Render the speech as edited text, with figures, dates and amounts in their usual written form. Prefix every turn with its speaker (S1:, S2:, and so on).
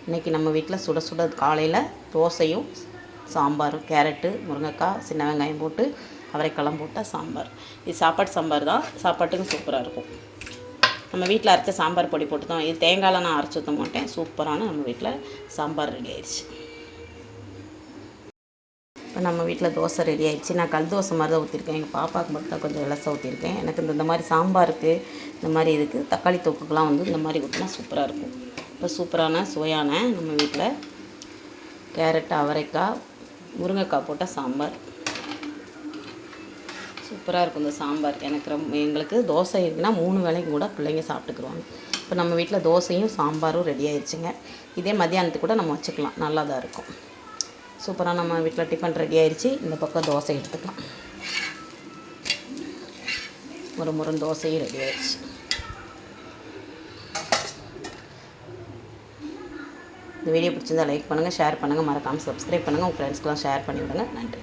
S1: இன்றைக்கி நம்ம வீட்டில் சுட சுட காலையில் தோசையும் சாம்பாரும், கேரட்டு, முருங்கைக்காய், சின்ன வெங்காயம் போட்டு அவரைக்காலாம் போட்டால் சாம்பார். இது சாப்பாட்டு சாம்பார் தான், சாப்பாட்டுக்கும் சூப்பராக இருக்கும். நம்ம வீட்டில் அரைச்ச சாம்பார் பொடி போட்டு தான், இது தேங்காயெலாம் நான் அரைச்சி ஊற்ற மாட்டேன். சூப்பரான நம்ம வீட்டில் சாம்பார் ரெடி ஆயிடுச்சு. இப்போ நம்ம வீட்டில் தோசை ரெடி ஆகிடுச்சு. நான் கல் தோசை மாதிரி தான் ஊற்றிருக்கேன். எங்கள் பாப்பாவுக்கு மட்டும் தான் கொஞ்சம் இலசா ஊற்றிருக்கேன். எனக்கு இந்த மாதிரி சாம்பாருக்கு, இந்த மாதிரி இதுக்கு தக்காளி தொக்குக்கெலாம் இந்த மாதிரி ஊற்றினா சூப்பராக இருக்கும். இப்போ சூப்பரான சுவையான நம்ம வீட்டில் கேரட், அவரைக்காய், முருங்கைக்காய் போட்ட சாம்பார் சூப்பராக இருக்கும். இந்த சாம்பார் எங்களுக்கு தோசை இருக்குன்னா 3 வேளைக்கு கூட பிள்ளைங்க சாப்பிட்டுக்குருவாங்க. இப்போ நம்ம வீட்டில் தோசையும் சாம்பாரும் ரெடி ஆயிடுச்சுங்க. இதே மத்தியானத்துக்கு கூட நம்ம வச்சுக்கலாம், நல்லா தான் இருக்கும். சூப்பராக நம்ம வீட்டில் டிஃபன் ரெடி ஆயிடுச்சு. இந்த பக்கம் தோசை எடுத்துக்கலாம். முறை தோசையும் ரெடி ஆயிடுச்சு. இந்த வீடியோ பிடிச்சிருந்தால் லைக் பண்ணுங்கள், ஷேர் பண்ணுங்கள், மறக்காமல் சப்ஸ்கிரைப் பண்ணுங்கள். உங்கள் ஃப்ரெண்ட்ஸ்க்கெலாம் ஷேர் பண்ணி விடுங்க. நன்றி.